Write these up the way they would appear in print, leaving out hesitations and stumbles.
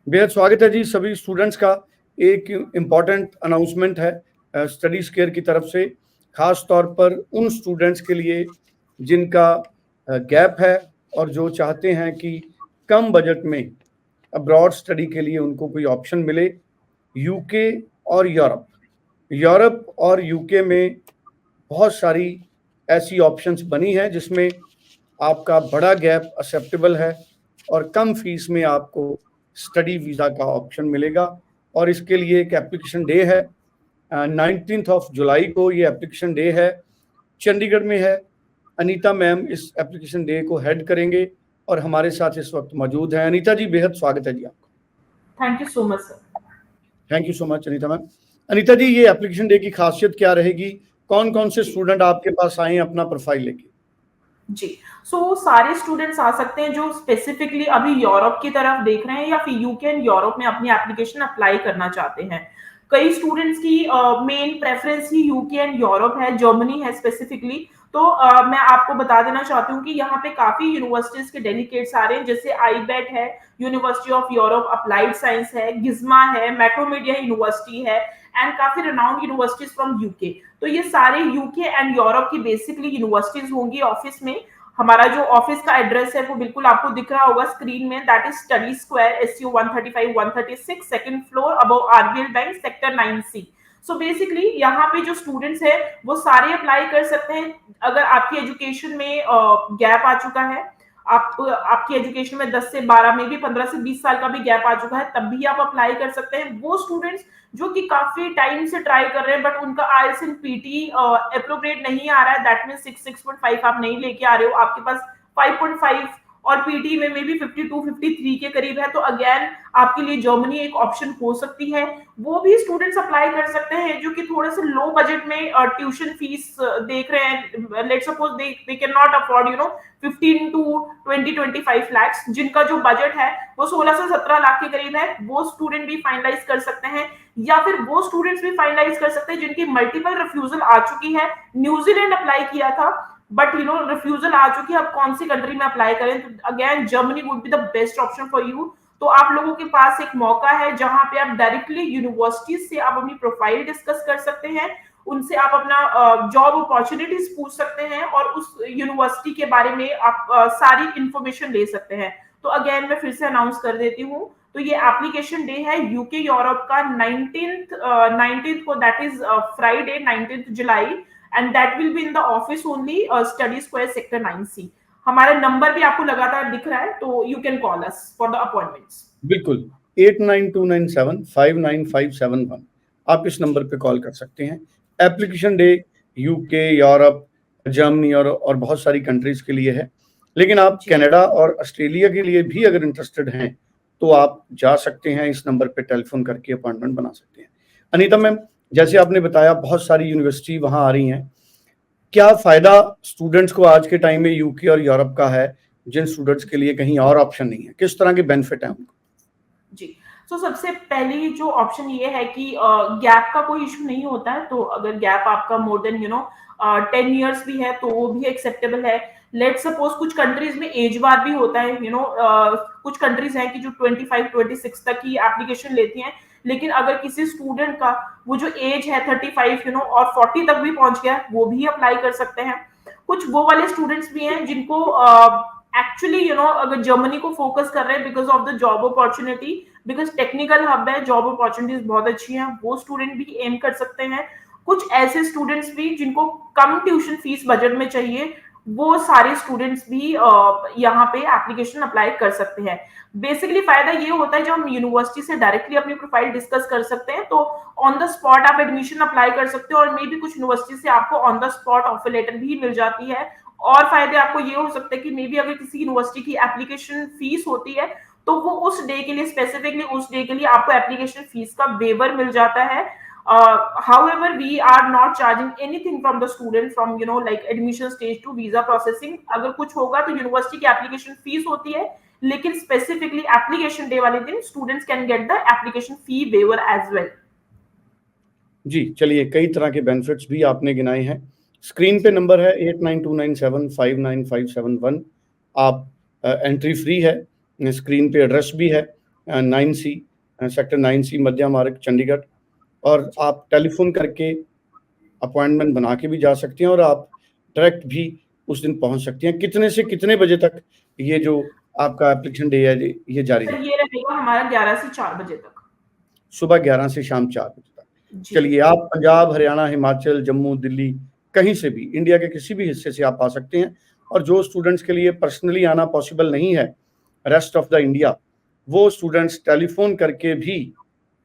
बेहद स्वागत है जी सभी स्टूडेंट्स का। एक इम्पॉर्टेंट अनाउंसमेंट है स्टडी स्केयर की तरफ से, खास तौर पर उन स्टूडेंट्स के लिए जिनका गैप है और जो चाहते हैं कि कम बजट में अब्रॉड स्टडी के लिए उनको कोई ऑप्शन मिले। यूके और यूरोप और यूके में बहुत सारी ऐसी ऑप्शंस बनी हैं जिसमें आपका बड़ा गैप एक्सेप्टेबल है और कम फीस में आपको स्टडी वीज़ा का ऑप्शन मिलेगा। और इसके लिए एक एप्लीकेशन डे है, 19 ऑफ जुलाई को ये एप्लीकेशन डे है, चंडीगढ़ में है। अनीता मैम इस एप्लीकेशन डे को हेड करेंगे और हमारे साथ इस वक्त मौजूद हैं। अनीता जी, बेहद स्वागत है जी आपका। Thank you so much sir. Thank you so much Anita ma'am. Anita ji, ये एप्लीकेशन डे की खासियत क्या रहेगी? कौन कौन से स्टूडेंट आपके पास आए अपना प्रोफाइल लेके? जी, सारे स्टूडेंट्स आ सकते हैं जो स्पेसिफिकली अभी यूरोप की तरफ देख रहे हैं या फिर यूके एंड यूरोप में अपनी एप्लीकेशन अप्लाई करना चाहते हैं। कई स्टूडेंट्स की main preference he UK and Europe है, जर्मनी है स्पेसिफिकली। मैं आपको बता देना चाहती हूँ कि यहाँ पे काफी यूनिवर्सिटीज के डेलीगेट्स आ रहे हैं, जैसे आईबेट है, university of Europe applied science है, गिज्मा है, मैक्रोमीडिया यूनिवर्सिटी है एंड काफी रिनाउंड यूनिवर्सिटीज फ्रॉम यूके। तो ये सारे यूके एंड यूरोप की बेसिकली यूनिवर्सिटीज होंगी ऑफिस में। हमारा जो ऑफिस का एड्रेस है वो बिल्कुल आपको दिख रहा होगा स्क्रीन में, that is study square SU 135 136 second floor above RBL bank sector 9C। So basically यहाँ पे जो स्टूडेंट्स है वो सारे अप्लाई कर सकते हैं। अगर आपकी एजुकेशन में गैप आ चुका है, आपकी एजुकेशन में 10 से 12 में भी 15 से 20 साल का भी गैप आ चुका है, तब भी आप अप्लाई कर सकते हैं। वो स्टूडेंट्स जो कि काफी टाइम से ट्राई कर रहे हैं बट उनका आईएलटीएस एंड पीटी अप्रोप्रिएट नहीं आ रहा है, दैट मींस 6.5 आप नहीं लेके आ रहे हो, आपके पास 5.5 और पीटी में भी 52 53 के करीब है, तो अगेन आपके लिए जर्मनी एक ऑप्शन हो सकती है। वो भी स्टूडेंट्स अप्लाई कर सकते हैं जो कि थोड़े से लो बजट में ट्यूशन फीस देख रहे हैं। Let's suppose they can not afford 15 to 20-25 lakhs, जिनका जो बजट है वो 16 से 17 लाख के करीब है, वो स्टूडेंट भी फाइनलाइज कर सकते हैं। या फिर वो स्टूडेंट्स भी फाइनलाइज कर सकते हैं जिनकी मल्टीपल रिफ्यूजल आ चुकी है। न्यूजीलैंड अप्लाई किया था बट रिफ्यूजल आ चुकी है, अब कौन सी कंट्री में अप्लाई करें? तो again Germany would be the best option for you. तो आप लोगों के पास एक मौका है जहां पे आप डायरेक्टली यूनिवर्सिटीज से आप अपनी प्रोफाइल डिस्कस कर सकते हैं, उनसे आप अपना जॉब अपॉर्चुनिटीज पूछ सकते हैं और उस यूनिवर्सिटी के बारे में आप सारी इंफॉर्मेशन ले सकते हैं। तो अगेन मैं फिर से अनाउंस कर देती हूँ, तो ये एप्लीकेशन डे है यूके यूरोप का 19th को, that is Friday 19th July, and that will be in the office only, study square sector 9C। हमारा नंबर भी आपको लगातार दिख रहा है, तो you can call us for the appointments. बिल्कुल, 8929759571 आप इस नंबर पे कॉल कर सकते हैं। Application day UK, Europe, Germany और बहुत सारी कंट्रीज के लिए है, लेकिन आप कनाडा और ऑस्ट्रेलिया के लिए भी अगर इंटरेस्टेड हैं तो आप जा सकते हैं, इस नंबर पे टेलीफोन करके अपॉइंटमेंट बना सकते हैं। अनीता मैम, जैसे आपने बताया बहुत सारी यूनिवर्सिटी वहाँ आ रही हैं, क्या फायदा स्टूडेंट्स को आज के टाइम में यूके और यूरोप का है जिन स्टूडेंट्स के लिए कहीं और ऑप्शन नहीं है? किस तरह के बेनिफिट है उनको? जी, सबसे पहली जो ऑप्शन ये है कि गैप का कोई इशू नहीं होता है। तो अगर गैप आपका मोर देन 10 इयर्स भी है तो वो भी एक्सेप्टेबल है। लेट सपोज कुछ कंट्रीज में एज बार भी होता है, कुछ कंट्रीज हैं कि जो 25-26 तक ही एप्लीकेशन लेती हैं, लेकिन अगर किसी स्टूडेंट का वो जो एज है 35 और 40 तक भी पहुंच गया, वो भी अप्लाई कर सकते हैं। कुछ वो वाले स्टूडेंट्स भी हैं जिनको एक्चुअली अगर जर्मनी को फोकस कर रहे हैं because of the job opportunity, because technical hub है, जॉब अपॉर्चुनिटीज बहुत अच्छी हैं, वो स्टूडेंट भी एम कर सकते हैं। कुछ ऐसे स्टूडेंट्स भी जिनको कम ट्यूशन फीस बजट में चाहिए, वो सारे स्टूडेंट्स भी यहाँ पे एप्लीकेशन अप्लाई कर सकते हैं। बेसिकली फायदा ये होता है जब हम यूनिवर्सिटी से डायरेक्टली अपनी प्रोफाइल डिस्कस कर सकते हैं, तो ऑन द स्पॉट आप एडमिशन अप्लाई कर सकते हो और मे बी कुछ यूनिवर्सिटी से आपको on the spot offer letter भी मिल जाती है। और फायदे आपको ये हो सकते हैं कि मे बी अगर किसी यूनिवर्सिटी की एप्लीकेशन फीस होती है तो वो उस डे के लिए, स्पेसिफिकली उस डे के लिए आपको एप्लीकेशन फीस का वेवर मिल जाता है। However, we are not charging anything from the student from like admission stage to visa processing। अगर कुछ होगा तो यूनिवर्सिटी की एप्लीकेशन फीस होती है, लेकिन स्पेसिफिकली एप्लीकेशन डे वाले दिन students can get the application fee waiver as well. जी, चलिए, कई तरह के बेनिफिट्स भी आपने गिनाए हैं। स्क्रीन पे नंबर है 8929759571। आप एंट्री फ्री है, स्क्रीन पे एड्रेस भी है 9C, सेक्टर 9C मध्या मार्ग चंडीगढ़, और आप टेलीफोन करके अपॉइंटमेंट बना के भी जा सकती हैं और आप डायरेक्ट भी उस दिन पहुंच सकती हैं। कितने से कितने बजे तक ये जो आपका एप्लीकेशन डे है ये जारी सर है? ये रहेगा हमारा 11 से 4 बजे तक। सुबह 11 से शाम 4 बजे तक। जी। चलिए, आप पंजाब, हरियाणा, हिमाचल, जम्मू, दिल्ली, कहीं से भी, इंडिया के किसी भी हिस्से से आप आ सकते हैं। और जो स्टूडेंट्स के लिए पर्सनली आना पॉसिबल नहीं है रेस्ट ऑफ द इंडिया, वो स्टूडेंट्स टेलीफोन करके भी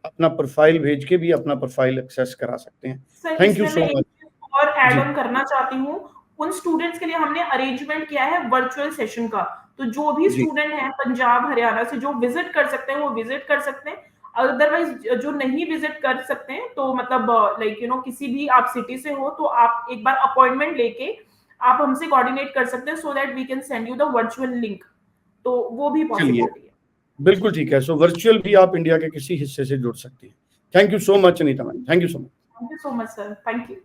अपना प्रोफाइल भेज के भी अपना प्रोफाइल एक्सेस करा सकते हैं। सर थैंक यू इसमें सो मैं एक मच। चीज़ और ऐड जी, ऑन करना चाहती हूँ। उन स्टूडेंट्स के लिए हमने अरेंजमेंट किया है वर्चुअल सेशन का। तो जो भी जी, स्टूडेंट हैं पंजाब, हरियाणा से जो विज़िट कर सकते हैं, वो विज़िट कर सकते हैं। अदरवाइज़ जो नहीं विज़िट कर सकते हैं, तो मतलब लाइक यू नो किसी भी आप सिटी से हो, तो आप एक बार अपॉइंटमेंट लेके आप हमसे कोऑर्डिनेट कर सकते हैं, so that we can send you the virtual link. तो वो भी चलिए, पॉसिबिलिटी है। बिल्कुल ठीक है। सो वर्चुअल भी आप इंडिया के किसी हिस्से से जुड़ सकती हैं। Thank you so much Anita ma'am, thank you so much. Thank you so much sir. Thank you.